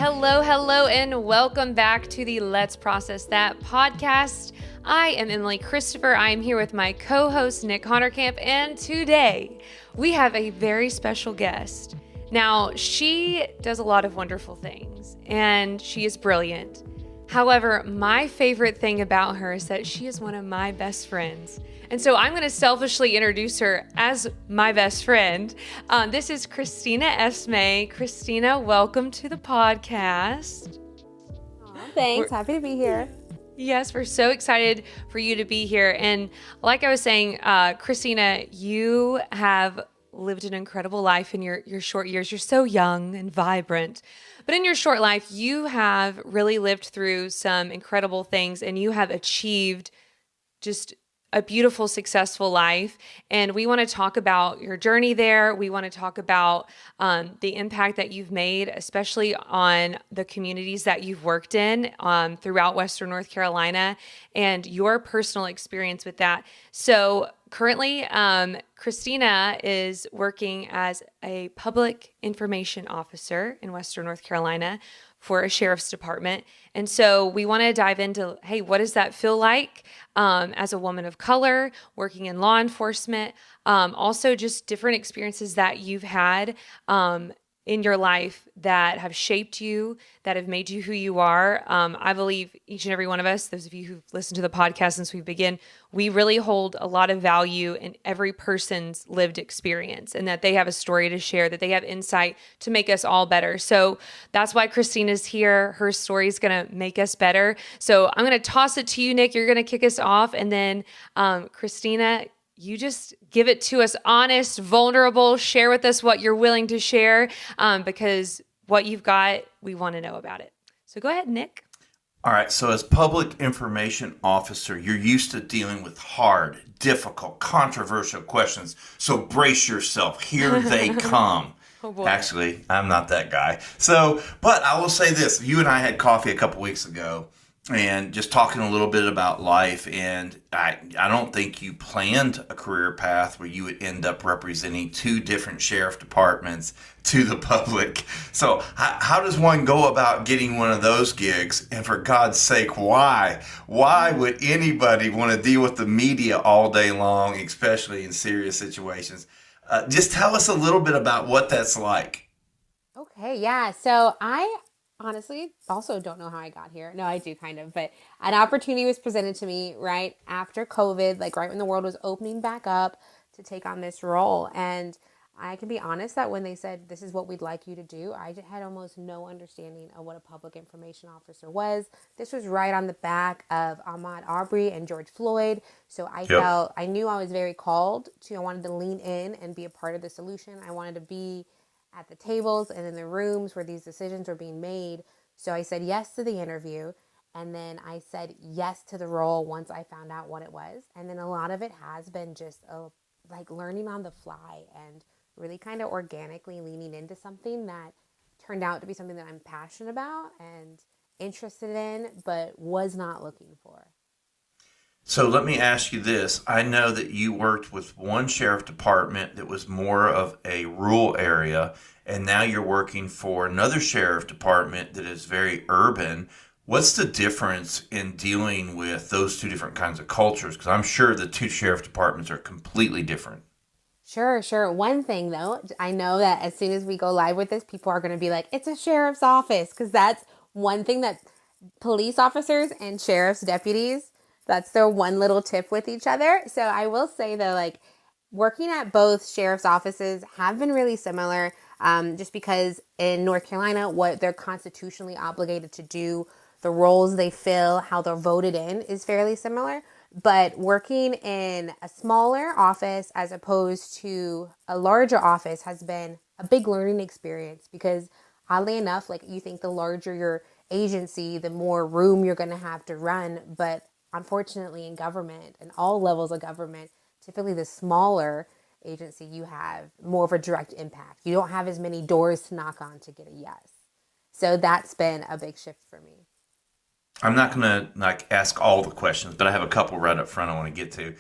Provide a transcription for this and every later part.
Hello, and welcome back to the Let's Process That podcast. I am Emily Christopher. I am here with my co-host, Nick Honerkamp, and today we have a very special guest. Now, she does a lot of wonderful things, and she is brilliant. However, my favorite thing about her is that she is one of my best friends. And so I'm going to selfishly introduce her as my best friend. This is Christina Esmay. Christina, welcome to the podcast. Thanks. Happy to be here. Yes, we're so excited for you to be here. And like I was saying, Christina, you have lived an incredible life in your short years. You're so young and vibrant. But in your short life, you have really lived through some incredible things, and you have achieved just a beautiful, successful life. And we want to talk about your journey there. We want to talk about the impact that you've made, especially on the communities that you've worked in throughout Western North Carolina, and your personal experience with that. So currently, Christina is working as a public information officer in Western North Carolina for a sheriff's department. And so we want to dive into, hey, what does that feel like as a woman of color working in law enforcement? Also just different experiences that you've had in your life that have shaped you, that have made you who you are. I believe each and every one of us, those of you who've listened to the podcast since we began, we really hold a lot of value in every person's lived experience, and that they have a story to share, that they have insight to make us all better. So that's why Christina's here. Her story is going to make us better. So I'm going to toss it to you, Nick. You're going to kick us off, and then Christina, you just give it to us honest, vulnerable, share with us what you're willing to share, because what you've got, we want to know about it. So go ahead, Nick. All right. So as public information officer, you're used to dealing with hard, difficult, controversial questions. So brace yourself. Here they come. Oh boy. Actually, I'm not that guy. But I will say this. You and I had coffee a couple weeks ago, and just talking a little bit about life, and I don't think you planned a career path where you would end up representing two different sheriff departments to the public. So how does one go about getting one of those gigs? And for God's sake, why? Why would anybody want to deal with the media all day long, especially in serious situations? Just tell us a little bit about what that's like. Okay, yeah. So I honestly also don't know how I got here. No, I do kind of, but an opportunity was presented to me right after COVID, like right when the world was opening back up, to take on this role. And I can be honest that when they said, this is what we'd like you to do, I had almost no understanding of what a public information officer was. This was right on the back of Ahmaud Arbery and George Floyd. So I knew I was very called to, I wanted to lean in and be a part of the solution. I wanted to be at the tables and in the rooms where these decisions were being made. So I said yes to the interview, and then I said yes to the role once I found out what it was. And then a lot of it has been just like learning on the fly and really kind of organically leaning into something that turned out to be something that I'm passionate about and interested in, but was not looking for. So let me ask you this. I know that you worked with one sheriff department that was more of a rural area, and now you're working for another sheriff department that is very urban. What's the difference in dealing with those two different kinds of cultures? Because I'm sure the two sheriff departments are completely different. Sure. One thing though, I know that as soon as we go live with this, people are going to be like, it's a sheriff's office, because that's one thing that police officers and sheriff's deputies, that's their one little tip with each other. So I will say though, like working at both sheriff's offices have been really similar, just because in North Carolina, what they're constitutionally obligated to do, the roles they fill, how they're voted in is fairly similar. But working in a smaller office as opposed to a larger office has been a big learning experience, because oddly enough, like you think the larger your agency, the more room you're going to have to run. But unfortunately, in government and all levels of government, typically the smaller agency, you have more of a direct impact. You don't have as many doors to knock on to get a yes. So that's been a big shift for me. I'm not going to ask all the questions, but I have a couple right up front I want to get to.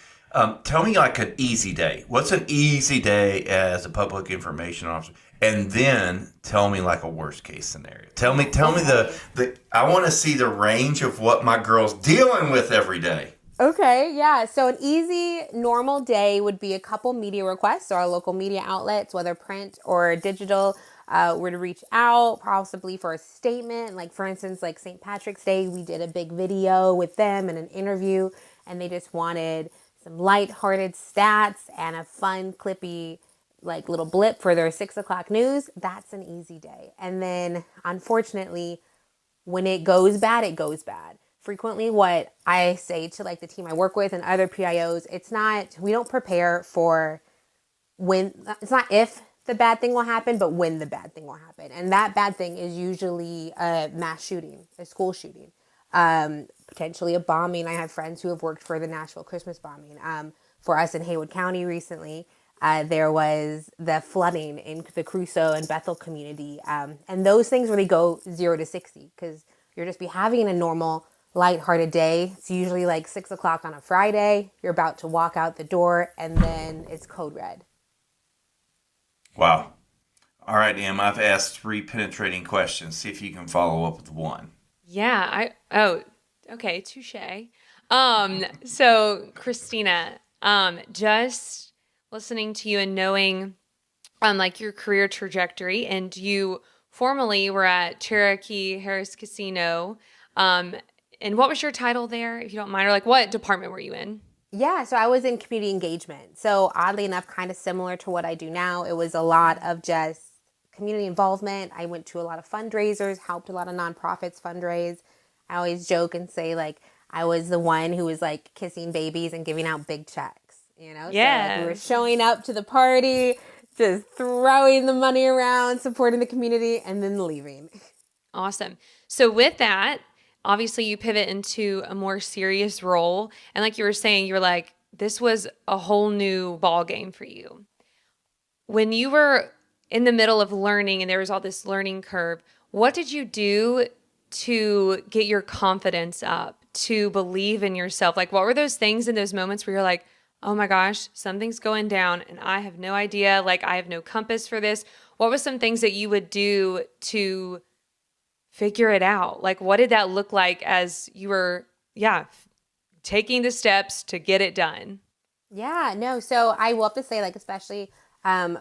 Tell me like an easy day. What's an easy day as a public information officer? And then tell me like a worst case scenario. Tell me the. I want to see the range of what my girl's dealing with every day. Okay, yeah. So an easy, normal day would be a couple media requests. So our local media outlets, whether print or digital, were to reach out, possibly for a statement. Like for instance, like St. Patrick's Day, we did a big video with them and an interview, and they just wanted some lighthearted stats and a fun, clippy, like little blip for their 6 o'clock news. That's an easy day. And then, unfortunately, when it goes bad, it goes bad. Frequently, what I say to like the team I work with and other PIOs, we don't prepare for it's not if the bad thing will happen, but when the bad thing will happen. And that bad thing is usually a mass shooting, a school shooting, potentially a bombing. I have friends who have worked for the Nashville Christmas bombing. For us in Haywood County recently, there was the flooding in the Crusoe and Bethel community. And those things really go 0 to 60 because you're just be having a normal, lighthearted day. It's usually like 6 o'clock on a Friday. You're about to walk out the door and then it's code red. Wow. All right, Em. I've asked 3 penetrating questions. See if you can follow up with one. Yeah, okay, touche. So Christina, just listening to you and knowing like your career trajectory, and you formerly were at Cherokee Harris Casino. And what was your title there, if you don't mind, or like what department were you in? Yeah, so I was in community engagement. So oddly enough, kind of similar to what I do now. It was a lot of just community involvement. I went to a lot of fundraisers, helped a lot of nonprofits fundraise. I always joke and say like I was the one who was like kissing babies and giving out big checks, you know? Yeah. So like we were showing up to the party, just throwing the money around, supporting the community, and then leaving. Awesome. So with that, obviously you pivot into a more serious role. And like you were saying, you were like, this was a whole new ball game for you. When you were in the middle of learning and there was all this learning curve, what did you do to get your confidence up, to believe in yourself? Like, what were those things in those moments where you're like, oh my gosh, something's going down and I have no idea, like I have no compass for this? What were some things that you would do to figure it out? Like, what did that look like as you were, taking the steps to get it done? Yeah, no. So I will have to say, like, especially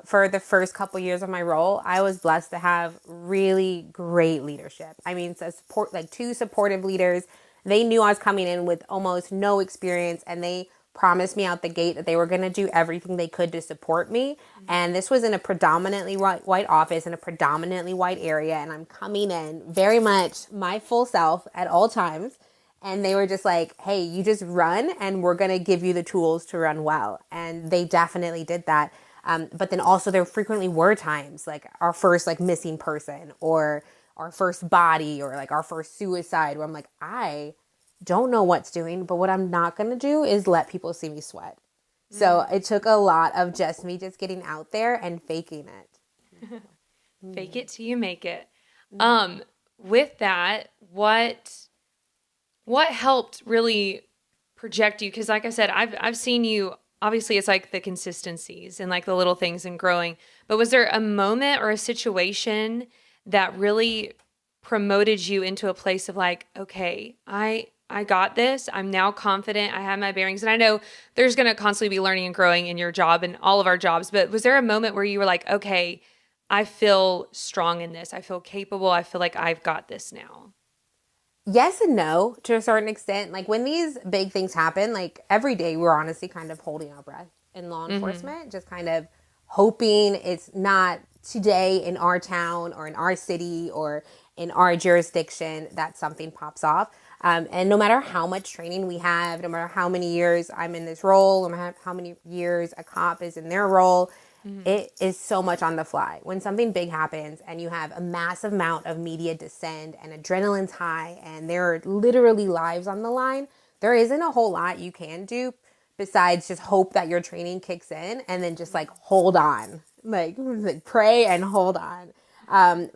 for the first couple years of my role, I was blessed to have really great leadership. I mean, so like 2 supportive leaders. They knew I was coming in with almost no experience, and they promised me out the gate that they were going to do everything they could to support me. And this was in a predominantly white office in a predominantly white area, and I'm coming in very much my full self at all times. And they were just like, hey, you just run and we're going to give you the tools to run well. And they definitely did that. But then also there frequently were times like our first like missing person or our first body or like our first suicide where I'm like, I don't know what's doing, but what I'm not going to do is let people see me sweat. So it took a lot of me just getting out there and faking it. Fake it till you make it. With that, what helped really project you? Because like I said, I've seen you, obviously it's like the consistencies and like the little things and growing, but was there a moment or a situation that really promoted you into a place of like, okay, I got this. I'm now confident. I have my bearings. And I know there's going to constantly be learning and growing in your job and all of our jobs, but was there a moment where you were like, okay, I feel strong in this. I feel capable. I feel like I've got this now? Yes and no to a certain extent. Like when these big things happen, like every day we're honestly kind of holding our breath in law enforcement, just kind of hoping it's not today in our town or in our city or in our jurisdiction that something pops off. And no matter how much training we have, no matter how many years I'm in this role, no matter how many years a cop is in their role, it is so much on the fly. When something big happens and you have a massive amount of media descend and adrenaline's high and there are literally lives on the line, there isn't a whole lot you can do besides just hope that your training kicks in and then just like hold on, like pray and hold on.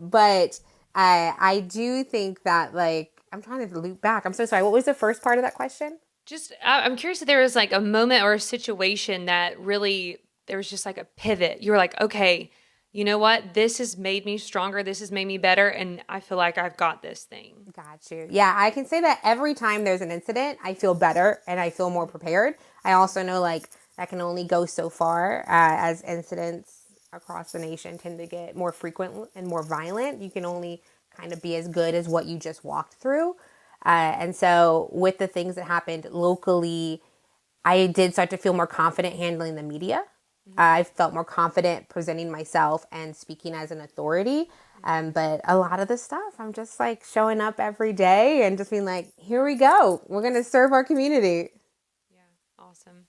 But I do think that like, I'm trying to loop back. I'm so sorry. What was the first part of that question? Just, I'm curious if there was like a moment or a situation that really, there was just like a pivot. You were like, okay, you know what? This has made me stronger. This has made me better. And I feel like I've got this thing. Got you. Yeah, I can say that every time there's an incident, I feel better and I feel more prepared. I also know like that can only go so far as incidents across the nation tend to get more frequent and more violent. You can only kind of be as good as what you just walked through. And so with the things that happened locally, I did start to feel more confident handling the media. I felt more confident presenting myself and speaking as an authority. But a lot of the stuff, I'm just like showing up every day and just being like, here we go. We're going to serve our community. Yeah. Awesome.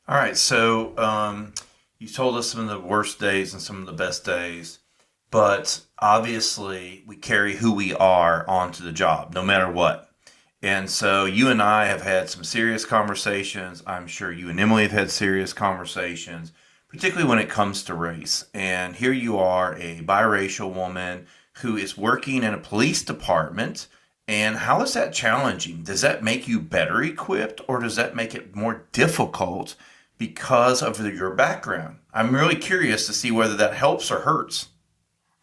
All right, so you told us some of the worst days and some of the best days, but obviously we carry who we are onto the job, no matter what. And so you and I have had some serious conversations. I'm sure you and Emily have had serious conversations, particularly when it comes to race. And here you are, a biracial woman who is working in a police department. And how is that challenging? Does that make you better equipped, or does that make it more difficult because of your background? I'm really curious to see whether that helps or hurts.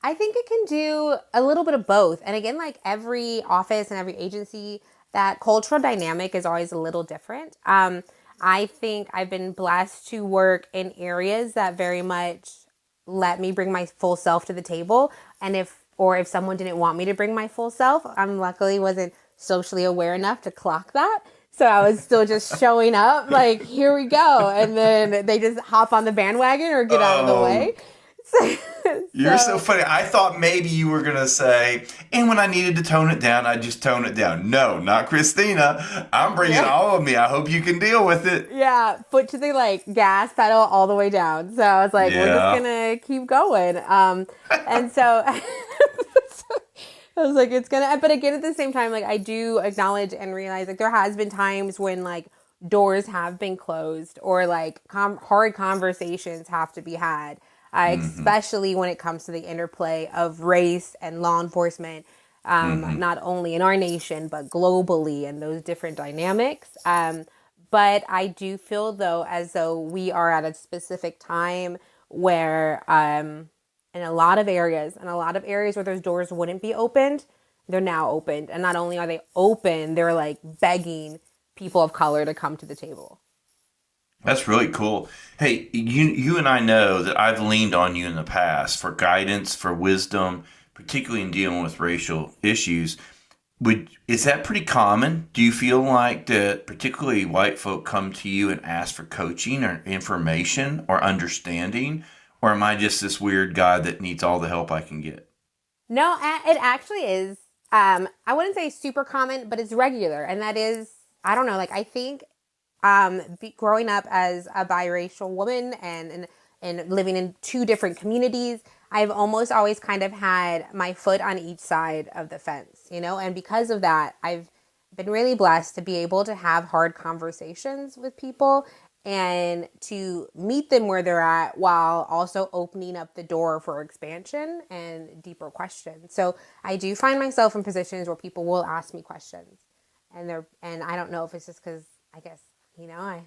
I think it can do a little bit of both. And again, like every office and every agency, that cultural dynamic is always a little different. I think I've been blessed to work in areas that very much let me bring my full self to the table. And if someone didn't want me to bring my full self, I'm luckily wasn't socially aware enough to clock that. So I was still just showing up like, here we go. And then they just hop on the bandwagon or get out of the Oh, way. So, you're so so funny. I thought maybe you were going to say, and when I needed to tone it down, I just tone it down. No, not Christina. I'm bringing yeah. all of me. I hope you can deal with it. Yeah, foot to the like gas pedal all the way down. So I was like, we're just Yeah. gonna keep going. And so I was like, it's gonna. But again, at the same time, like I do acknowledge and realize like there has been times when like doors have been closed or like hard conversations have to be had, Mm-hmm. especially when it comes to the interplay of race and law enforcement. Mm-hmm. Not only in our nation but globally, and those different dynamics. But I do feel though as though we are at a specific time where in a lot of areas where those doors wouldn't be opened, they're now opened. And not only are they open, they're like begging people of color to come to the table. That's really cool. Hey, you and I know that I've leaned on you in the past for guidance, for wisdom, particularly in dealing with racial issues. Is that pretty common? Do you feel like that particularly white folk come to you and ask for coaching or information or understanding? Or am I just this weird guy that needs all the help I can get? No, it actually is. I wouldn't say super common, but it's regular. And that is, I don't know, like I think growing up as a biracial woman and living in two different communities, I've almost always kind of had my foot on each side of the fence, you know? And because of that, I've been really blessed to be able to have hard conversations with people and to meet them where they're at while also opening up the door for expansion and deeper questions. So I do find myself in positions where people will ask me questions and I don't know if it's just because I guess you know I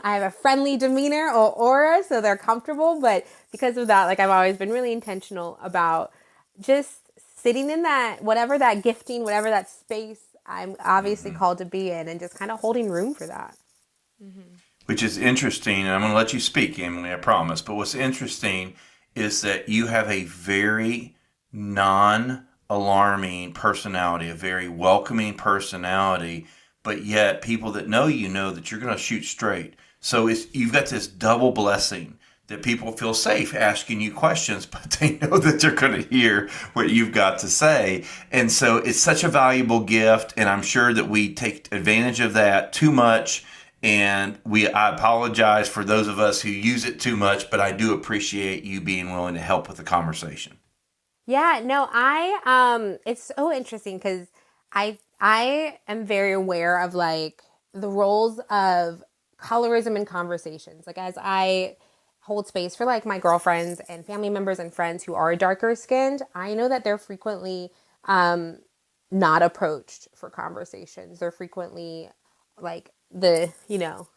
have a friendly demeanor or aura, so they're comfortable. But because of that, like I've always been really intentional about just sitting in that whatever that gifting, whatever that space I'm obviously Hmm. called to be in, and just kind of holding room for that. Mm-hmm. Which is interesting, and I'm going to let you speak, Emily, I promise. But what's interesting is that you have a very non alarming personality, a very welcoming personality, but yet people that know you know that you're going to shoot straight. So you've got this double blessing that people feel safe asking you questions, but they know that they're going to hear what you've got to say. And so it's such a valuable gift, and I'm sure that we take advantage of that too much. And I apologize for those of us who use it too much, but I do appreciate you being willing to help with the conversation. Yeah, no, it's so interesting because I am very aware of like the roles of colorism in conversations. Like as I hold space for like my girlfriends and family members and friends who are darker skinned, I know that they're frequently not approached for conversations. They're frequently like the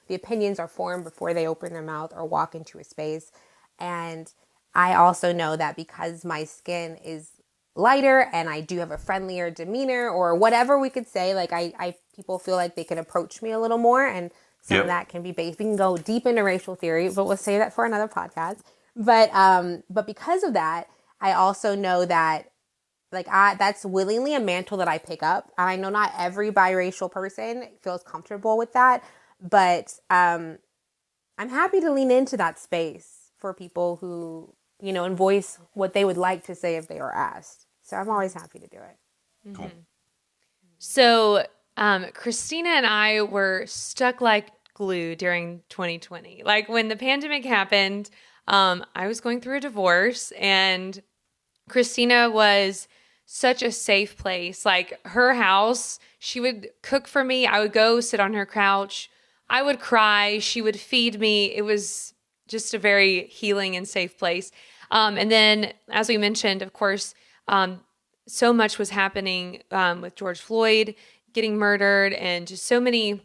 opinions are formed before they open their mouth or walk into a space. And I also know that because my skin is lighter and I do have a friendlier demeanor or whatever we could say, like I people feel like they can approach me a little more, and some of Yep. that can be based. We can go deep into racial theory, but we'll save that for another podcast. But because of that, I also know that that's willingly a mantle that I pick up. And I know not every biracial person feels comfortable with that, but I'm happy to lean into that space for people who, and voice what they would like to say if they were asked. So I'm always happy to do it. Cool. So, Christina and I were stuck like glue during 2020. Like when the pandemic happened, I was going through a divorce, and Christina was such a safe place. Like her house, she would cook for me. I would go sit on her couch. I would cry. She would feed me. It was just a very healing and safe place. And then, as we mentioned, of course, so much was happening with George Floyd getting murdered, and just so many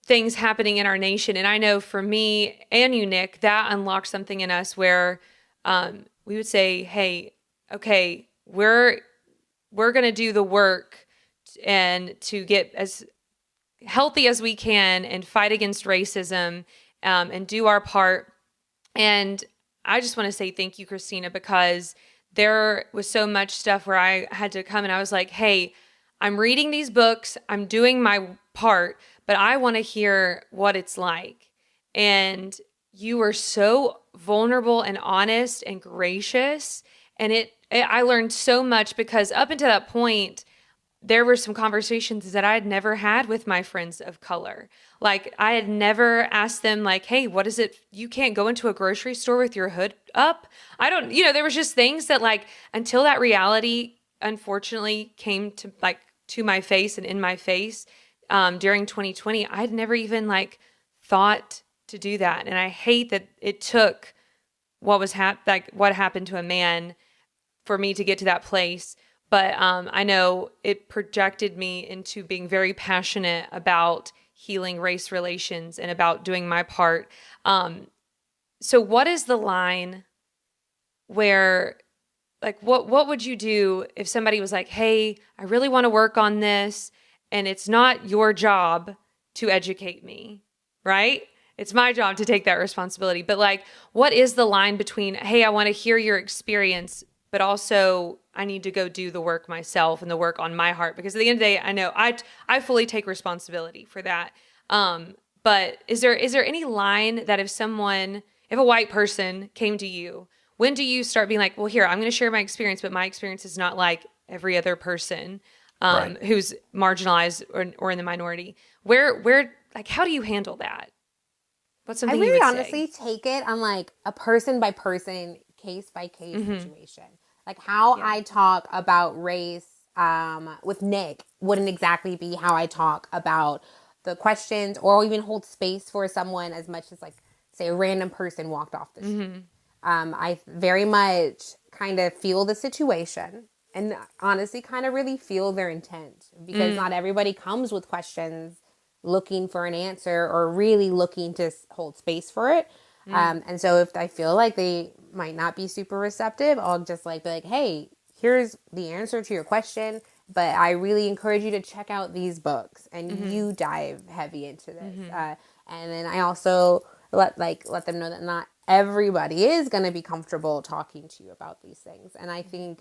things happening in our nation. And I know for me and you, Nick, that unlocked something in us where we would say, hey, okay, we're going to do the work and to get as healthy as we can and fight against racism and do our part. And I just want to say thank you, Christina, because there was so much stuff where I had to come and I was like, hey, I'm reading these books, I'm doing my part, but I want to hear what it's like. And you were so vulnerable and honest and gracious. And I learned so much because up until that point, there were some conversations that I had never had with my friends of color. Like I had never asked them like, hey, what is it? You can't go into a grocery store with your hood up. I don't, there was just things that like, until that reality, unfortunately came to my face and in my face during 2020, I'd never even like thought to do that. And I hate that it took what happened to a man for me to get to that place. But I know it projected me into being very passionate about healing race relations and about doing my part. So what is the line where, like, what would you do if somebody was like, hey, I really want to work on this, and it's not your job to educate me, right? It's my job to take that responsibility. But like, what is the line between, hey, I want to hear your experience, but also I need to go do the work myself and the work on my heart? Because at the end of the day, I know I fully take responsibility for that. But is there any line that if a white person came to you, when do you start being like, well, here, I'm going to share my experience, but my experience is not like every other person Right. who's marginalized or in the minority? Where, like, how do you handle that? What's I something you really would honestly say? take it on like a person by person, case by case situation. Like how I talk about race with Nick wouldn't exactly be how I talk about the questions or even hold space for someone as much as like say a random person walked off the street. I very much kind of feel the situation and honestly kind of really feel their intent because not everybody comes with questions looking for an answer or really looking to hold space for it. And so if I feel like they might not be super receptive, I'll just like be like, hey, here's the answer to your question, but I really encourage you to check out these books and you dive heavy into this. And then I also let them know that not everybody is going to be comfortable talking to you about these things. And I think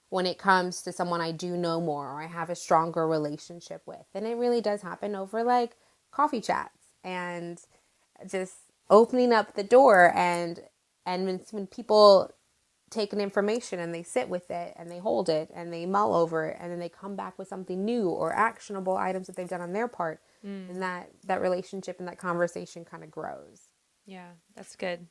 when it comes to someone I do know more or I have a stronger relationship with, then it really does happen over like coffee chats and just opening up the door and when people take an information and they sit with it and they hold it and they mull over it and then they come back with something new or actionable items that they've done on their part, and that relationship and that conversation kind of grows. Yeah, that's good.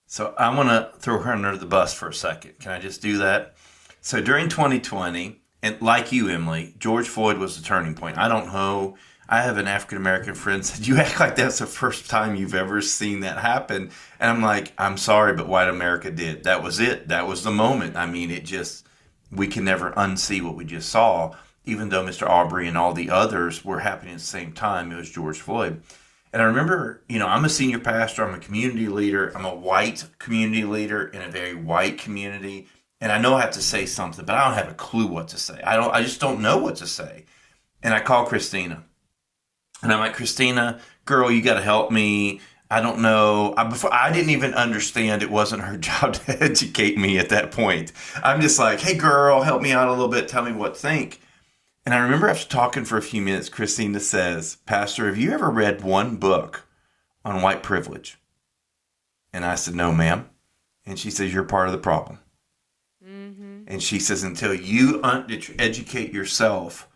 So I want to throw her under the bus for a second. Can I just do that? So during 2020, and like you, Emily, George Floyd was the turning point. I don't know. I have an African American friend said, you act like that's the first time you've ever seen that happen. And I'm like, I'm sorry, but white America did. That was it. That was the moment. I mean, we can never unsee what we just saw, even though Mr. Aubrey and all the others were happening at the same time. It was George Floyd. And I remember, I'm a senior pastor, I'm a community leader, I'm a white community leader in a very white community. And I know I have to say something, but I don't have a clue what to say. I just don't know what to say. And I call Christina. And I'm like, Christina, girl, you got to help me. I don't know. I didn't even understand it wasn't her job to educate me at that point. I'm just like, hey, girl, help me out a little bit. Tell me what to think. And I remember after talking for a few minutes, Christina says, Pastor, have you ever read one book on white privilege? And I said, no, ma'am. And she says, you're part of the problem. Mm-hmm. And she says, until you educate yourself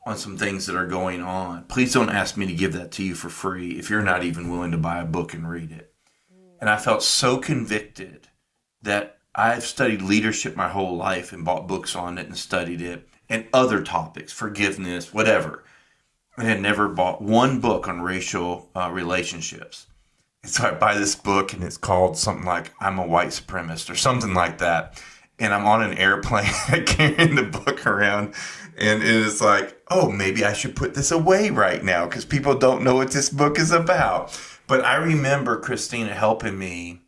on some things that are going on, please don't ask me to give that to you for free if you're not even willing to buy a book and read it. And I felt so convicted that I've studied leadership my whole life and bought books on it and studied it and other topics, forgiveness, whatever. I had never bought one book on racial relationships. And so I buy this book and it's called something like I'm a White Supremacist or something like that. And I'm on an airplane carrying the book around. And it is like, oh, maybe I should put this away right now because people don't know what this book is about. But I remember Christina helping me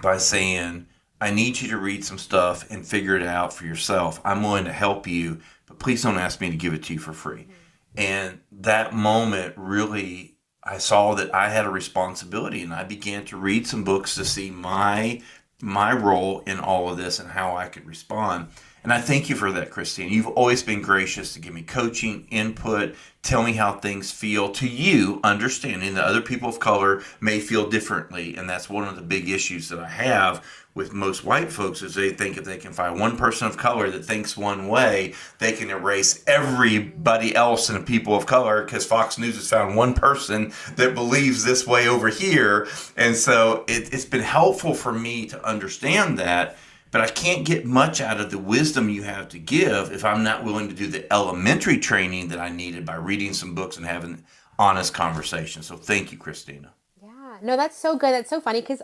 by saying, I need you to read some stuff and figure it out for yourself. I'm willing to help you, but please don't ask me to give it to you for free. Mm-hmm. And that moment really, I saw that I had a responsibility, and I began to read some books to see my role in all of this and how I could respond. And I thank you for that, Christine. You've always been gracious to give me coaching, input, tell me how things feel to you, understanding that other people of color may feel differently. And that's one of the big issues that I have with most white folks is they think if they can find one person of color that thinks one way, they can erase everybody else in the people of color because Fox News has found one person that believes this way over here. And so it's been helpful for me to understand that. But I can't get much out of the wisdom you have to give if I'm not willing to do the elementary training that I needed by reading some books and having honest conversations. So thank you, Christina. Yeah, no, that's so good. That's so funny because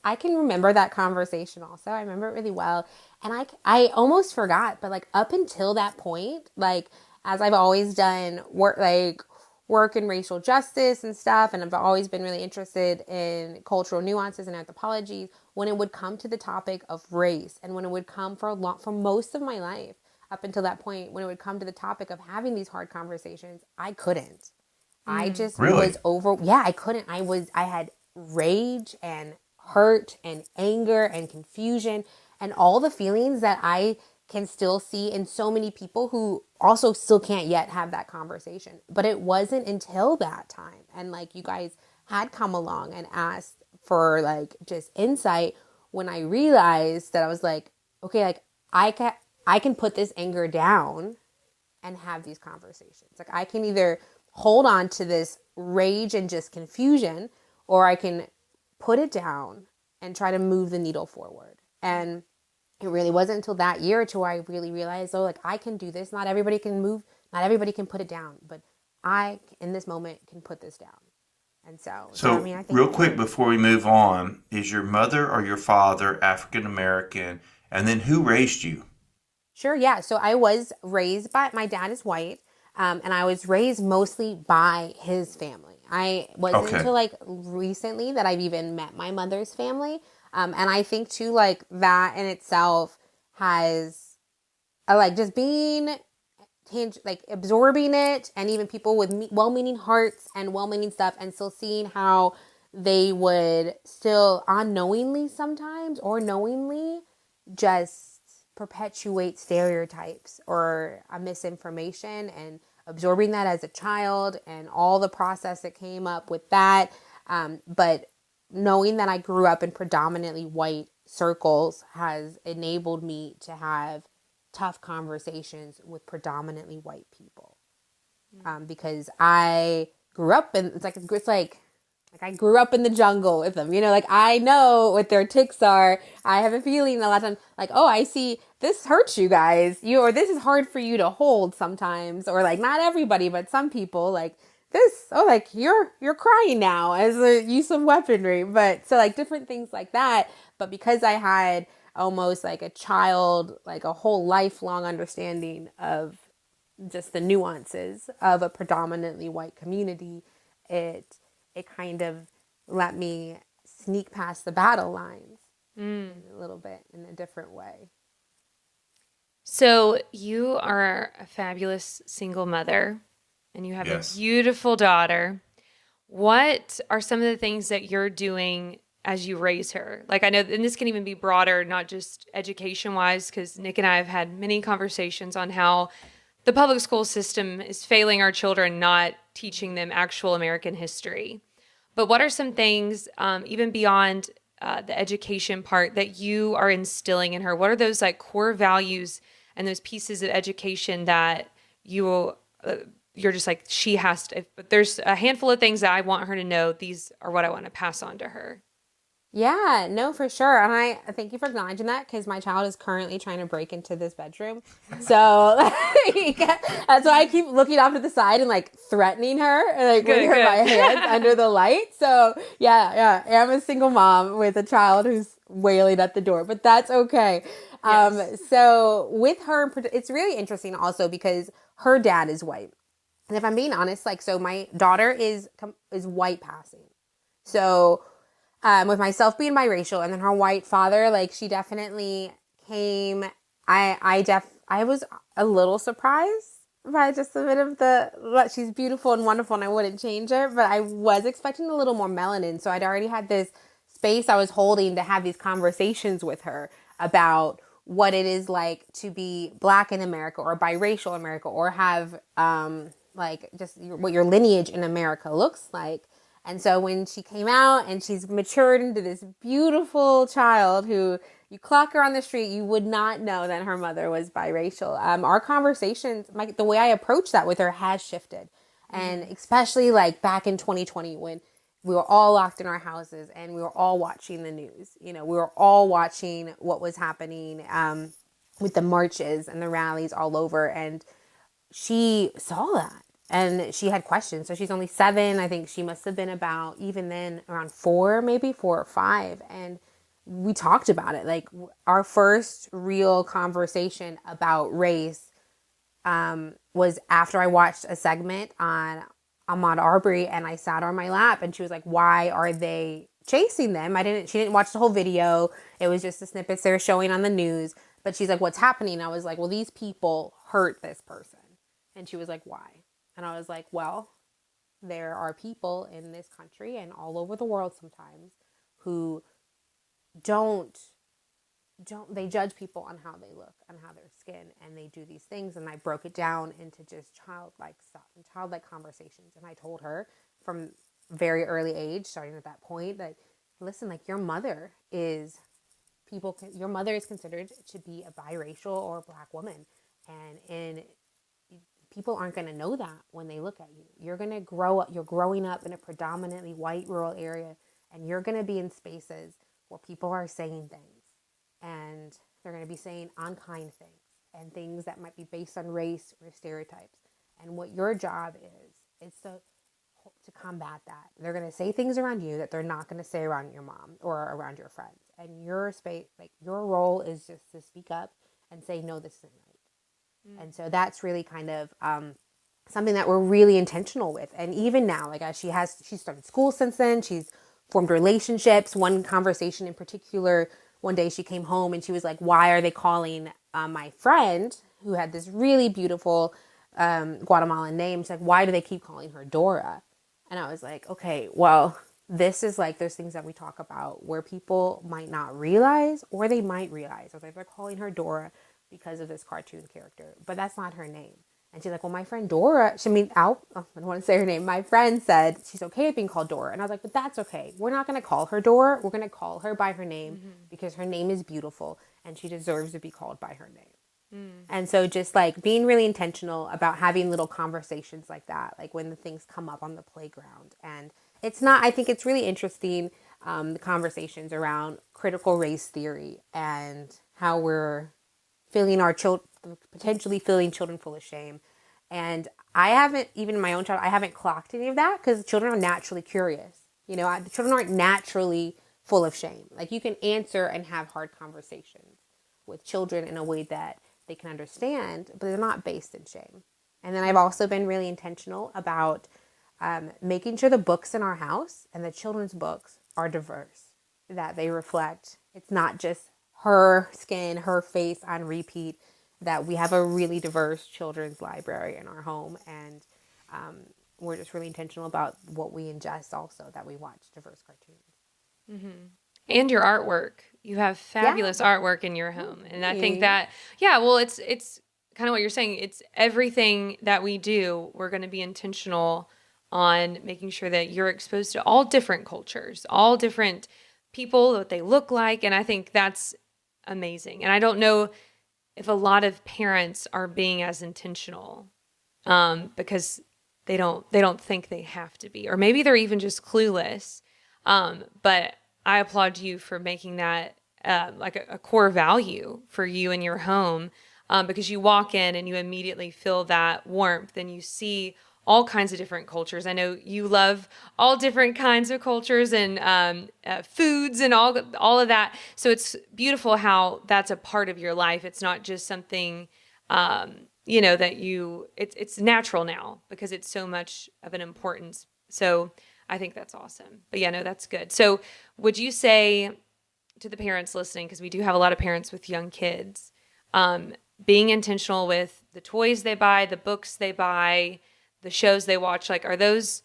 I can remember that conversation also. I remember it really well. And I almost forgot, but like up until that point, like as I've always done work in racial justice and stuff, and I've always been really interested in cultural nuances and anthropology, when it would come to the topic of race and when it would come for most of my life up until that point, when it would come to the topic of having these hard conversations, I couldn't. I just Really? was over. Yeah, I couldn't. I had rage and hurt and anger and confusion and all the feelings that I can still see in so many people who also still can't yet have that conversation. But it wasn't until that time, and like you guys had come along and asked for like just insight, when I realized that I was like, okay, like I can put this anger down and have these conversations. Like I can either hold on to this rage and just confusion, or I can put it down and try to move the needle forward. And it really wasn't until that year or two where I really realized, oh, like I can do this. Not everybody can move. Not everybody can put it down, but I, in this moment, can put this down. And so I mean, I think real quick before we move on, is your mother or your father African American? And then who raised you? Sure, yeah. So I was raised by, my dad is white, and I was raised mostly by his family. I wasn't until like recently that I've even met my mother's family. And I think too, like that in itself has, like just being like absorbing it, and even people with well-meaning hearts and well-meaning stuff, and still seeing how they would still unknowingly sometimes or knowingly just perpetuate stereotypes or a misinformation, and absorbing that as a child and all the process that came up with that. But knowing that I grew up in predominantly white circles has enabled me to have tough conversations with predominantly white people, because I grew up in it's like I grew up in the jungle with them, like I know what their tics are. I have a feeling a lot of times like, oh, I see this hurts you guys, or this is hard for you to hold sometimes, or like not everybody but some people like this, oh, like you're crying now as a use of weaponry. But so like different things like that. But because I had almost like a child, like a whole lifelong understanding of just the nuances of a predominantly white community. It kind of let me sneak past the battle lines a little bit in a different way. So you are a fabulous single mother and you have a Yes. beautiful daughter. What are some of the things that you're doing as you raise her? Like, I know, and this can even be broader, not just education wise, because Nick and I have had many conversations on how the public school system is failing our children, not teaching them actual American history. But what are some things, even beyond the education part, that you are instilling in her? What are those like core values and those pieces of education that you're just like, she has to? But there's a handful of things that I want her to know. These are what I want to pass on to her. Yeah, no, for sure. And I thank you for acknowledging that because my child is currently trying to break into this bedroom. So like, that's why I keep looking off to the side and like threatening her, like with Good, my good. hands under the light. So yeah, I'm a single mom with a child who's wailing at the door, but that's okay. Yes. So with her, it's really interesting also because her dad is white. And if I'm being honest, like, so my daughter is white passing. So with myself being biracial and then her white father, like she definitely came. I was a little surprised by just a bit of she's beautiful and wonderful and I wouldn't change her, but I was expecting a little more melanin. So I'd already had this space I was holding to have these conversations with her about what it is like to be black in America or biracial in America or have like just what your lineage in America looks like. And so when she came out and she's matured into this beautiful child who you clock her on the street, you would not know that her mother was biracial. Our conversations, the way I approach that with her has shifted. And especially like back in 2020 when we were all locked in our houses and we were all watching the news. You know, we were all watching what was happening with the marches and the rallies all over. And she saw that and she had questions. So she's only 7. I think she must have been about, even then, around 4, maybe 4 or 5. And we talked about it. Like our first real conversation about race was after I watched a segment on Ahmaud Arbery and I sat on my lap and she was like, why are they chasing them? She didn't watch the whole video. It was just the snippets they were showing on the news. But she's like, what's happening? I was like, well, these people hurt this person. And she was like, why? And I was like, well, there are people in this country and all over the world sometimes who don't they judge people on how they look, on how their skin, and they do these things. And I broke it down into just childlike stuff and childlike conversations. And I told her from very early age, starting at that point, that listen, like your mother is considered to be a biracial or a black woman, and people aren't going to know that when they look at you. You're going to grow up. You're growing up in a predominantly white rural area, and you're going to be in spaces where people are saying things, and they're going to be saying unkind things and things that might be based on race or stereotypes. And what your job is to combat that. They're going to say things around you that they're not going to say around your mom or around your friends. And your space, like your role, is just to speak up and say, no, this isn't right. And so that's really kind of something that we're really intentional with. And even now, like as she's started school since then, she's formed relationships. One conversation in particular, one day she came home and she was like, why are they calling my friend who had this really beautiful Guatemalan name? She's like, why do they keep calling her Dora? And I was like, okay, well, this is like those things that we talk about where people might not realize or they might realize. I was like, they're calling her Dora because of this cartoon character, but that's not her name. And she's like, well, my friend Dora, I don't want to say her name. My friend said she's okay with being called Dora. And I was like, but that's okay. We're not going to call her Dora. We're going to call her by her name because her name is beautiful and she deserves to be called by her name. And so just like being really intentional about having little conversations like that, like when the things come up on the playground. And I think it's really interesting, the conversations around critical race theory and how we're filling our children, potentially filling children full of shame. And I haven't, even in my own child, I haven't clocked any of that because children are naturally curious. You know, the children aren't naturally full of shame. Like you can answer and have hard conversations with children in a way that they can understand, but they're not based in shame. And then I've also been really intentional about making sure the books in our house and the children's books are diverse, that they reflect, it's not just her skin, her face on repeat, that we have a really diverse children's library in our home. And we're just really intentional about what we ingest also, that we watch diverse cartoons. And your artwork. You have fabulous artwork in your home. And I think that, well, it's kind of what you're saying. It's everything that we do, we're going to be intentional on making sure that you're exposed to all different cultures, all different people, what they look like. And I think that's amazing. And I don't know if a lot of parents are being as intentional because they don't think they have to be, or maybe they're even just clueless. But I applaud you for making that like a core value for you in your home, because you walk in and you immediately feel that warmth and you see all kinds of different cultures. I know you love all different kinds of cultures and foods and all of that. So it's beautiful how that's a part of your life. It's not just something that it's natural now because it's so much of an importance. So I think that's awesome. But yeah, no, that's good. So would you say to the parents listening, because we do have a lot of parents with young kids, being intentional with the toys they buy, the books they buy, the shows they watch, like is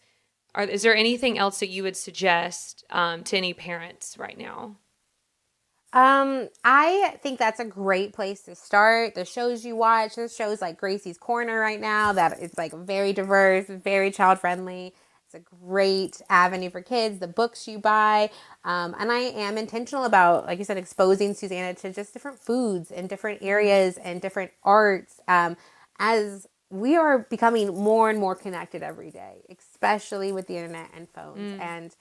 there anything else that you would suggest to any parents right now? I think that's a great place to start. The shows you watch, there's shows like Gracie's Corner right now that it's like very diverse, very child friendly. It's a great avenue for kids. The books you buy, and I am intentional about, like you said, exposing Susanna to just different foods and different areas and different arts. As we are becoming more and more connected every day, especially with the internet and phones. And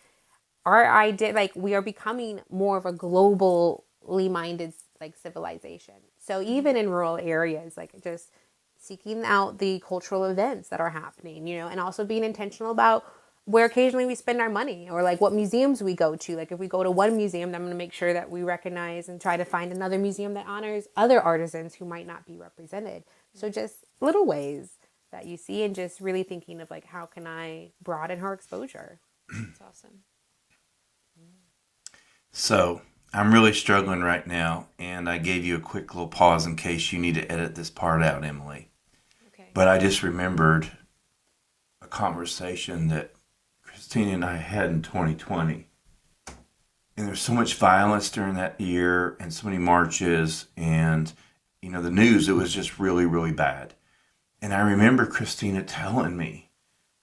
our idea, like we are becoming more of a globally minded like civilization. So even in rural areas, like just seeking out the cultural events that are happening, and also being intentional about where occasionally we spend our money or like what museums we go to. Like if we go to one museum, then I'm going to make sure that we recognize and try to find another museum that honors other artisans who might not be represented. So just little ways that you see and just really thinking of like, how can I broaden her exposure? That's awesome. So I'm really struggling right now, and I gave you a quick little pause in case you need to edit this part out, Emily. Okay. But I just remembered a conversation that Christina and I had in 2020. And there's so much violence during that year and so many marches and, the news, it was just really, really bad. And I remember Christina telling me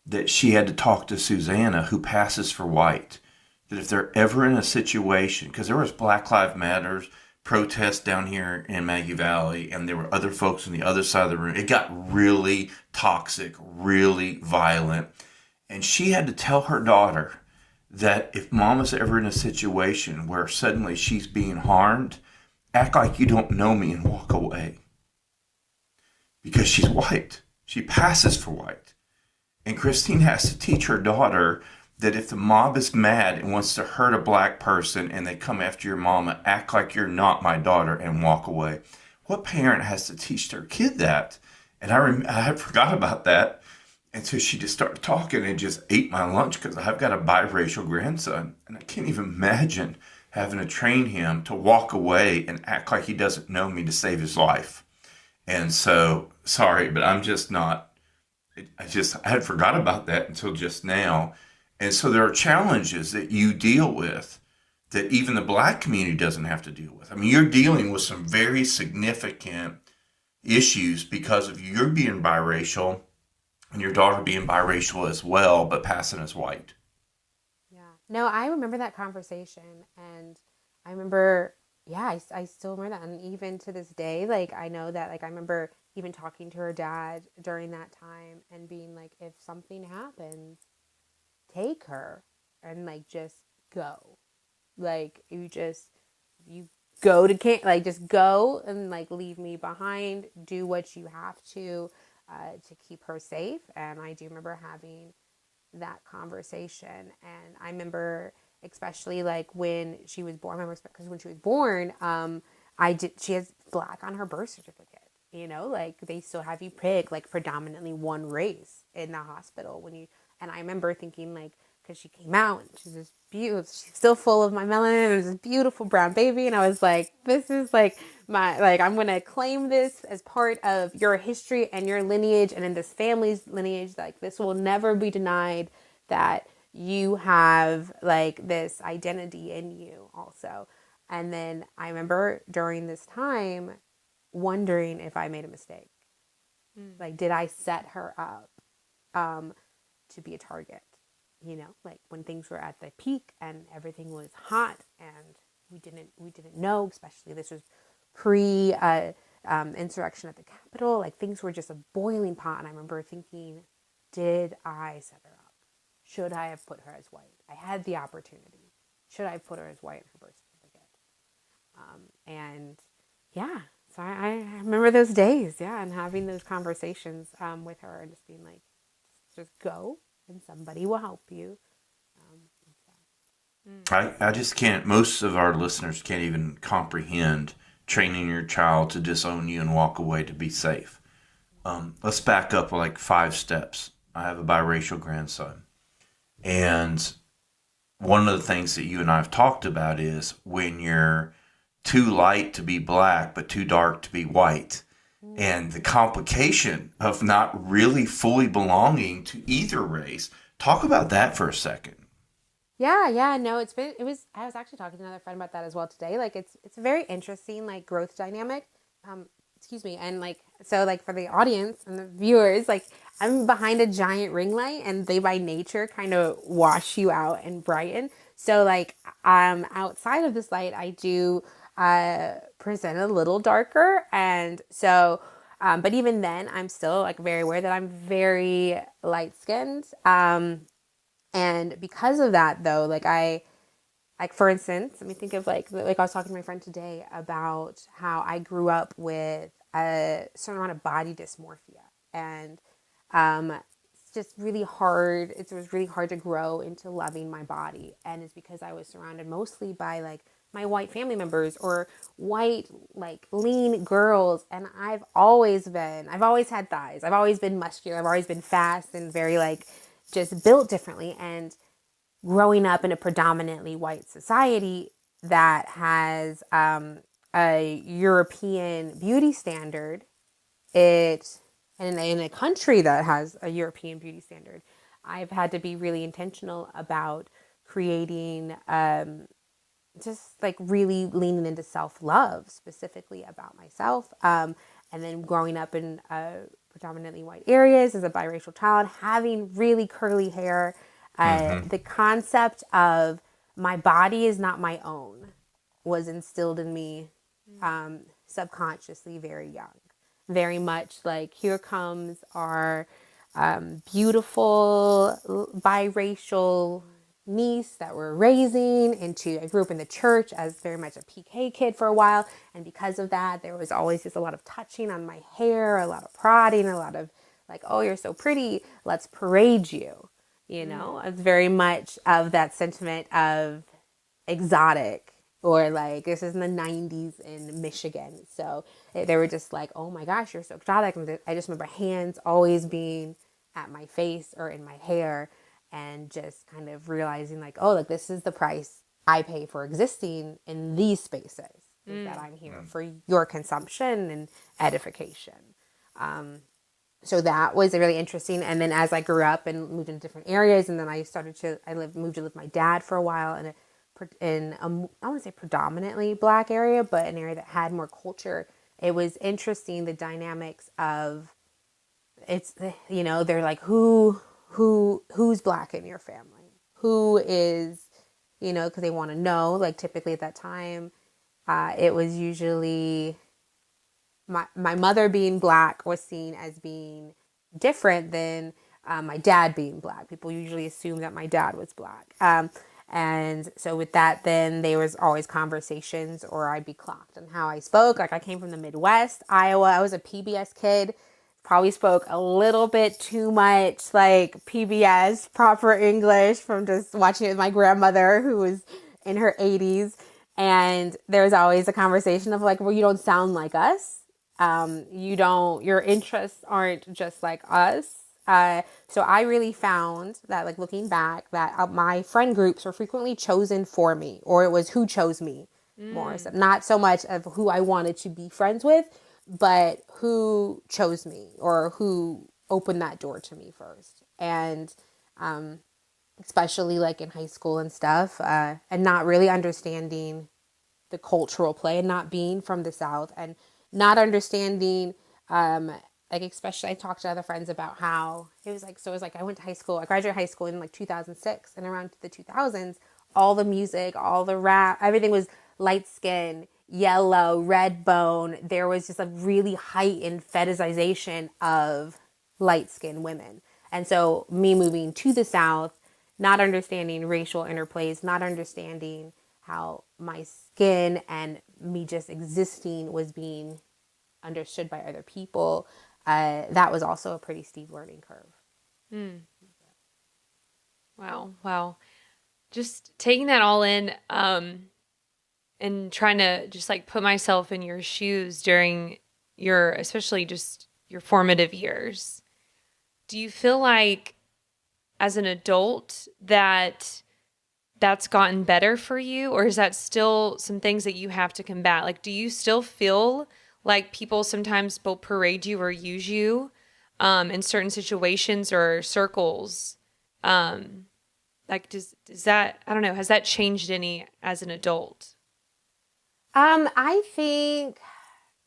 that she had to talk to Susanna, who passes for white, that if they're ever in a situation, because there was Black Lives Matter protests down here in Maggie Valley, and there were other folks on the other side of the room. It got really toxic, really violent. And she had to tell her daughter that if mama's ever in a situation where suddenly she's being harmed, act like you don't know me and walk away. Because she's white. She passes for white. And Christine has to teach her daughter that if the mob is mad and wants to hurt a black person and they come after your mama, act like you're not my daughter and walk away. What parent has to teach their kid that? And I had forgot about that until she just started talking and just ate my lunch because I've got a biracial grandson. And I can't even imagine having to train him to walk away and act like he doesn't know me to save his life. And so, sorry, but I'm just not, I had forgot about that until just now. And so there are challenges that you deal with that even the black community doesn't have to deal with. I mean, you're dealing with some very significant issues because of you're being biracial and your daughter being biracial as well, but passing as white. Yeah. No, I remember that conversation, and I remember, yeah, I still remember that. And even to this day, like, I know that, like, I remember even talking to her dad during that time and being like, if something happens, take her and, like, just go. Like, you go to camp, like, just go and, like, leave me behind. Do what you have to keep her safe. And I do remember having that conversation. And I remember especially like when she was born. I remember because when she was born, she has black on her birth certificate. You know, like they still have you pick like predominantly one race in the hospital when you. And I remember thinking like, because she came out and she's just beautiful. She's still full of my melanin. It was this beautiful brown baby, and I was like, this is like I'm gonna claim this as part of your history and your lineage, and in this family's lineage. Like this will never be denied that you have like this identity in you also. And then I remember during this time wondering if I made a mistake. Like, did I set her up to be a target? You know, like when things were at the peak and everything was hot, and we didn't know. Especially this was pre insurrection at the Capitol. Like things were just a boiling pot, and I remember thinking, did I set her up? Should I have put her as white? I had the opportunity. Should I have put her as white in her birth certificate? And yeah, so I remember those days, yeah, and having those conversations with her and just being like, just go and somebody will help you. I just can't, most of our listeners can't even comprehend training your child to disown you and walk away to be safe. Let's back up like 5 steps. I have a biracial grandson. And one of the things that you and I have talked about is when you're too light to be black, but too dark to be white. And the complication of not really fully belonging to either race. Talk about that for a second. Yeah, no, I was actually talking to another friend about that as well today. Like it's a very interesting like growth dynamic. Excuse me. And like, so like for the audience and the viewers, like I'm behind a giant ring light and they by nature kind of wash you out and brighten. So like, outside of this light, I do, present a little darker. And so, but even then I'm still like very aware that I'm very light skinned. And because of that though, like for instance, let me think of like I was talking to my friend today about how I grew up with a certain amount of body dysmorphia, and it's just really hard. It was really hard to grow into loving my body, and it's because I was surrounded mostly by like my white family members or white like lean girls, and I've always had thighs. I've always been muscular. I've always been fast and very like just built differently, and growing up in a predominantly white society that has a European beauty standard, and in a country that has a European beauty standard, I've had to be really intentional about creating just like really leaning into self-love, specifically about myself. And then growing up in predominantly white areas as a biracial child, having really curly hair, the concept of my body is not my own was instilled in me subconsciously very young. Very much like, here comes our beautiful biracial niece that we're raising into. I grew up in the church as very much a PK kid for a while, and because of that there was always just a lot of touching on my hair, a lot of prodding, a lot of like, oh, you're so pretty, let's parade you, you know. It's very much of that sentiment of exotic, or like this is in the 90s in Michigan, so they were just like, oh my gosh, you're so exotic. And I just remember hands always being at my face or in my hair, and just kind of realizing like, oh, like this is the price I pay for existing in these spaces, is that I'm here for your consumption and edification. So that was really interesting. And then as I grew up and moved into different areas, and then I moved to live with my dad for a while in I want to say predominantly black area, but an area that had more culture. It was interesting, the dynamics of, it's, you know, they're like, who's black in your family? Who is, you know, because they want to know, like typically at that time, it was usually my mother being black was seen as being different than my dad being black. People usually assume that my dad was black. And so with that, then there was always conversations, or I'd be clocked on how I spoke. Like I came from the Midwest, Iowa. I was a PBS kid. probably spoke a little bit too much like PBS, proper English, from just watching it with my grandmother who was in her 80s. And there was always a conversation of like, well, you don't sound like us. Your interests aren't just like us. So I really found that, like, looking back, that my friend groups were frequently chosen for me, or it was who chose me more. So not so much of who I wanted to be friends with, but who chose me or who opened that door to me first. And especially like in high school and stuff, and not really understanding the cultural play and not being from the South and not understanding, like, especially I talked to other friends about how it was like, so it was like I graduated high school in like 2006, and around the 2000s, all the music, all the rap, everything was light skin, yellow, red bone. There was just a really heightened fetishization of light skinned women. And so me moving to the South, not understanding racial interplays, not understanding how my skin and me just existing was being understood by other people, that was also a pretty steep learning curve. Wow. Just taking that all in, and trying to just like put myself in your shoes during especially just your formative years. Do you feel like as an adult that's gotten better for you, or is that still some things that you have to combat? Like, do you still feel like people sometimes will parade you or use you in certain situations or circles? Like, does that, I don't know, has that changed any as an adult? I think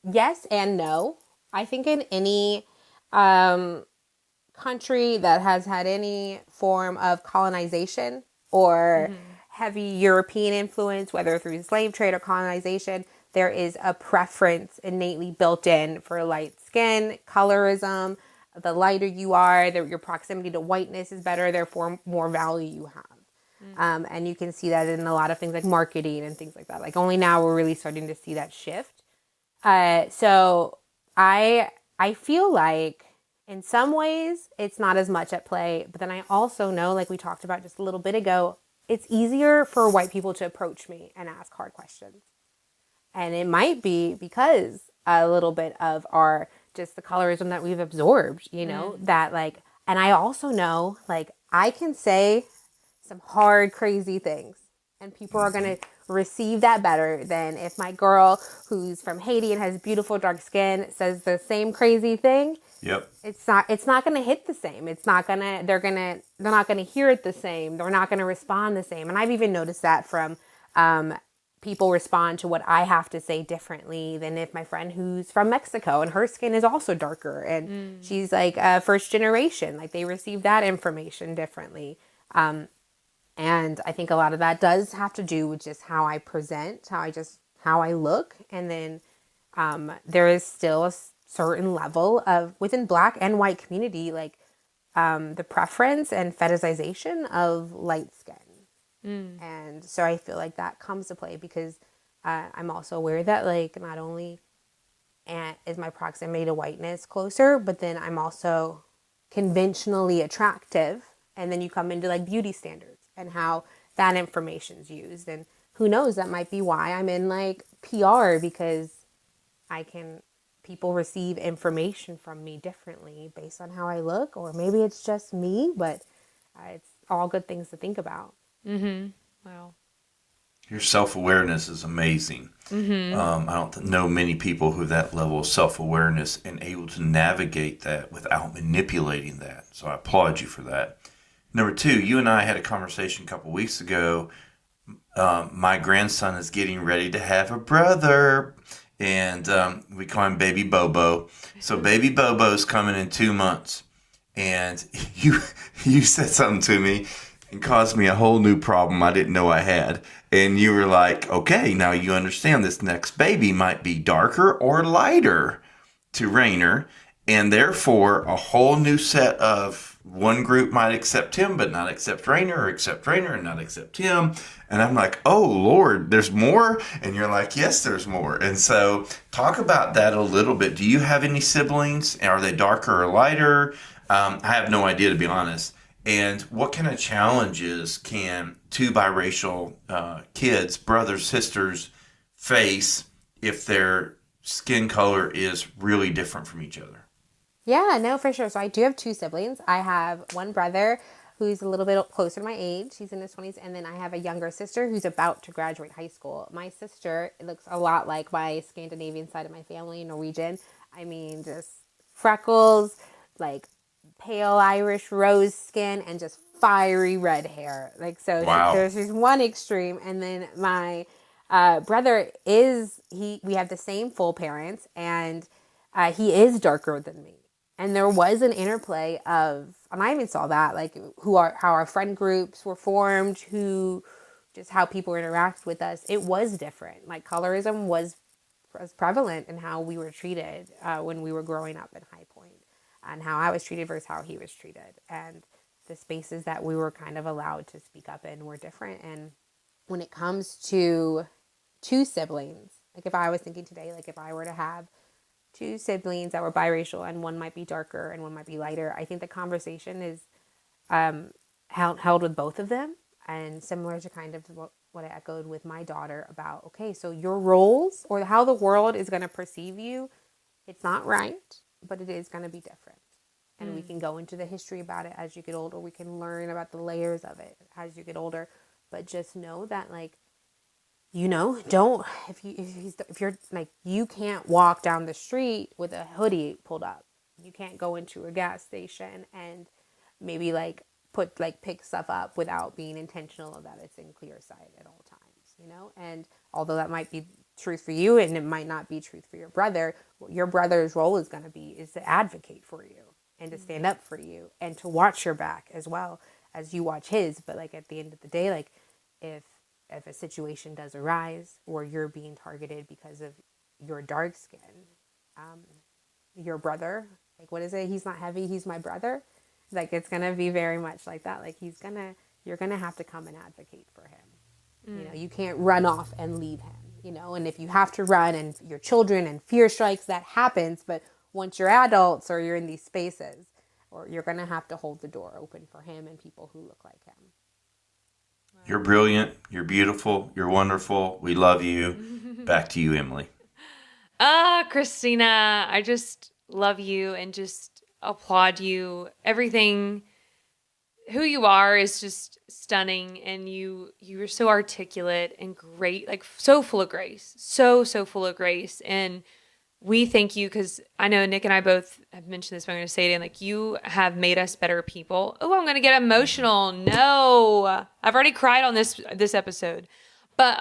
yes and no. I think in any country that has had any form of colonization or heavy European influence, whether through slave trade or colonization, there is a preference innately built in for light skin, colorism. The lighter you are, your proximity to whiteness is better, therefore more value you have. And you can see that in a lot of things like marketing and things like that. Like, only now we're really starting to see that shift. So I feel like in some ways it's not as much at play, but then I also know, like we talked about just a little bit ago, it's easier for white people to approach me and ask hard questions. And it might be because a little bit of our, just the colorism that we've absorbed, that like, and I also know, like, I can say some hard, crazy things, and people are going to receive that better than if my girl who's from Haiti and has beautiful dark skin says the same crazy thing. Yep. It's not going to hit the same. They're not going to hear it the same. They're not going to respond the same. And I've even noticed that from, people respond to what I have to say differently than if my friend who's from Mexico and her skin is also darker and she's like first generation, like they receive that information differently. And I think a lot of that does have to do with just how I present, how I look. And then there is still a certain level of, within Black and white community, like the preference and fetishization of light skin. And so I feel like that comes to play because I'm also aware that, like, not only is my proximity to whiteness closer, but then I'm also conventionally attractive. And then you come into like beauty standards and how that information's used. And who knows, that might be why I'm in like PR, because people receive information from me differently based on how I look, or maybe it's just me, but it's all good things to think about. Wow. Your self-awareness is amazing. I don't know many people who have that level of self-awareness and able to navigate that without manipulating that. So I applaud you for that. Number two, you and I had a conversation a couple weeks ago. My grandson is getting ready to have a brother, and we call him Baby Bobo. So Baby Bobo's coming in 2 months, and you said something to me and caused me a whole new problem I didn't know I had. And you were like, okay, now you understand this next baby might be darker or lighter to Rainer, and therefore a whole new set of one group might accept him, but not accept Rainer, or accept Rainer and not accept him. And I'm like, oh, Lord, there's more? And you're like, yes, there's more. And so talk about that a little bit. Do you have any siblings? Are they darker or lighter? I have no idea, to be honest. And what kind of challenges can two biracial kids, brothers, sisters, face if their skin color is really different from each other? Yeah, no, for sure. So I do have two siblings. I have one brother who's a little bit closer to my age. He's in his 20s. And then I have a younger sister who's about to graduate high school. My sister looks a lot like my Scandinavian side of my family, Norwegian. I mean, just freckles, like pale Irish rose skin, and just fiery red hair. Like, so Wow. there's just one extreme. And then my brother we have the same full parents, and he is darker than me. And there was an interplay of, and I even saw that, like how our friend groups were formed, just how people interact with us. It was different. Like colorism was prevalent in how we were treated when we were growing up in High Point, and how I was treated versus how he was treated. And the spaces that we were kind of allowed to speak up in were different. And when it comes to two siblings, like if I was thinking today, like if I were to have two siblings that were biracial and one might be darker and one might be lighter, I think the conversation is held with both of them. And similar to kind of what I echoed with my daughter about, okay, so your roles or how the world is going to perceive you, it's not right, but it is going to be different. And we can go into the history about it as you get older. We can learn about the layers of it as you get older. But just know that, like, don't, if you're like, you can't walk down the street with a hoodie pulled up. You can't go into a gas station and maybe like pick stuff up without being intentional that it's in clear sight at all times. And although that might be truth for you and it might not be truth for your brother, what your brother's role is going to be is to advocate for you and to stand up for you and to watch your back as well as you watch his. But like at the end of the day, like if a situation does arise or you're being targeted because of your dark skin, your brother, like, what is it? He's not heavy, he's my brother. Like, it's going to be very much like that. Like, you're going to have to come and advocate for him. You can't run off and leave him, and if you have to run and your children and fear strikes, that happens. But once you're adults or you're in these spaces, or you're going to have to hold the door open for him and people who look like him. You're brilliant. You're beautiful. You're wonderful. We love you. Back to you, Emily. Christina, I just love you and just applaud you. Everything, who you are is just stunning, and you are so articulate and great, like so full of grace, so full of grace. And we thank you because I know Nick and I both have mentioned this, but I'm going to say it again. Like, you have made us better people. Oh, I'm going to get emotional. No, I've already cried on this episode, but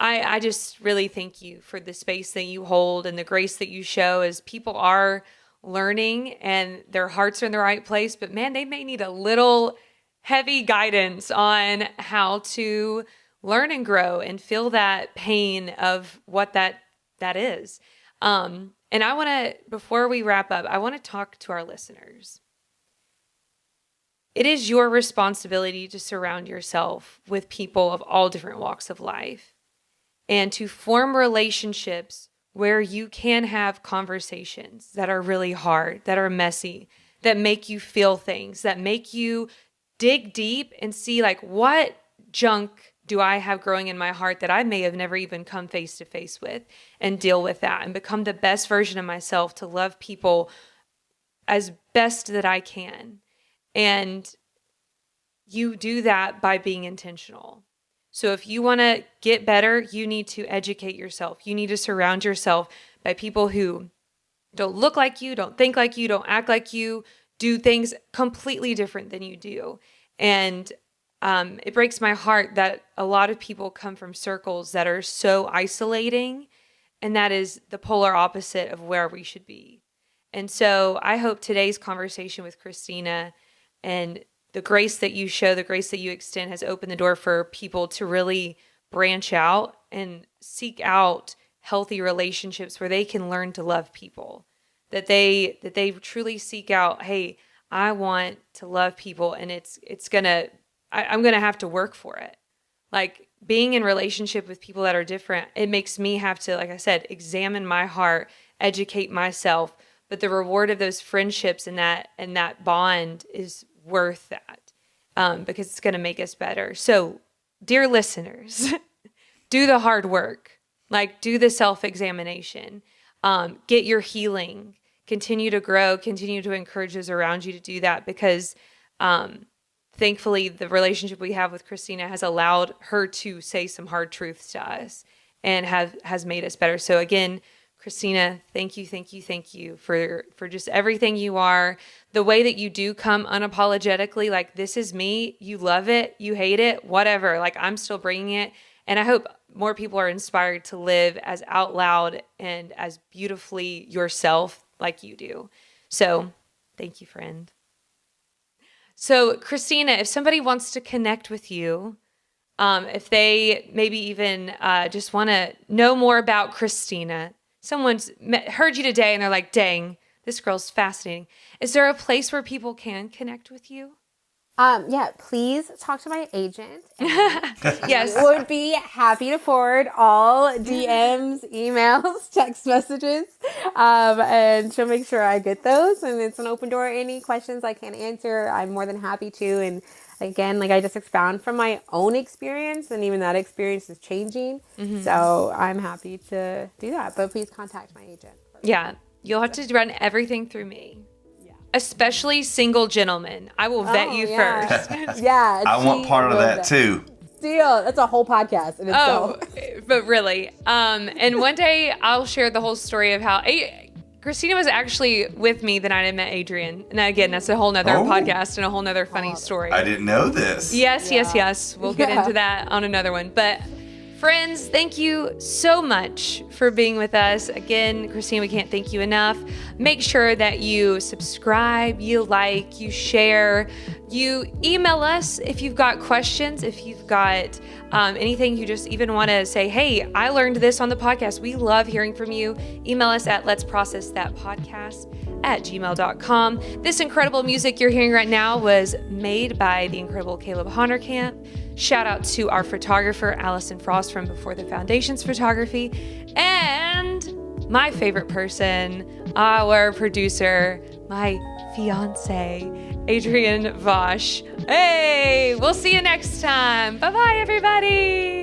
I just really thank you for the space that you hold and the grace that you show as people are learning and their hearts are in the right place. But man, they may need a little heavy guidance on how to learn and grow and feel that pain of what that is. And I want to, before we wrap up, I want to talk to our listeners. It is your responsibility to surround yourself with people of all different walks of life and to form relationships where you can have conversations that are really hard, that are messy, that make you feel things, that make you dig deep and see, like, what junk do I have growing in my heart that I may have never even come face to face with, and deal with that and become the best version of myself to love people as best that I can. And you do that by being intentional. So if you want to get better, you need to educate yourself. You need to surround yourself by people who don't look like you, don't think like you, don't act like you, do things completely different than you do. And it breaks my heart that a lot of people come from circles that are so isolating, and that is the polar opposite of where we should be. And so I hope today's conversation with Christina and the grace that you show, the grace that you extend, has opened the door for people to really branch out and seek out healthy relationships where they can learn to love people, that they truly seek out, hey, I want to love people, and I'm going to have to work for it. Like, being in relationship with people that are different, it makes me have to, like I said, examine my heart, educate myself. But the reward of those friendships and that bond is worth that, because it's going to make us better. So, dear listeners, do the hard work. Like, do the self-examination. Get your healing. Continue to grow. Continue to encourage those around you to do that, because thankfully, the relationship we have with Christina has allowed her to say some hard truths to us and has made us better. So again, Christina, thank you for just everything you are. The way that you do come unapologetically, like, this is me. You love it, you hate it, whatever. Like, I'm still bringing it. And I hope more people are inspired to live as out loud and as beautifully yourself like you do. So thank you, friend. So, Christina, if somebody wants to connect with you, if they maybe even just want to know more about Christina, someone's heard you today and they're like, dang, this girl's fascinating. Is there a place where people can connect with you? Yeah, please talk to my agent. Yes. Would be happy to forward all DMs, emails, text messages, and she'll make sure I get those. And it's an open door. Any questions I can't answer, I'm more than happy to. And again, like, I just expound from my own experience, and even that experience is changing. Mm-hmm. So I'm happy to do that. But please contact my agent. Yeah, you'll have to run everything through me. Especially single gentlemen. I will vet you first. Yeah. I want part of that too. Deal. That's a whole podcast in itself. But really. And one day I'll share the whole story of how Christina was actually with me the night I met Adrian. And again, that's a whole nother podcast and a whole nother funny story. I didn't know this. Yes. We'll get into that on another one. But friends, thank you so much for being with us. Again, Christina, we can't thank you enough. Make sure that you subscribe, you like, you share, you email us if you've got questions, if you've got anything you just even want to say, hey, I learned this on the podcast. We love hearing from you. Email us at letsprocessthatpodcast@gmail.com. This incredible music you're hearing right now was made by the incredible Caleb Honerkamp. Shout out to our photographer, Allison Frost from Before the Foundations Photography. And my favorite person, our producer, my fiance, Adrian Wos. Hey, we'll see you next time. Bye-bye, everybody.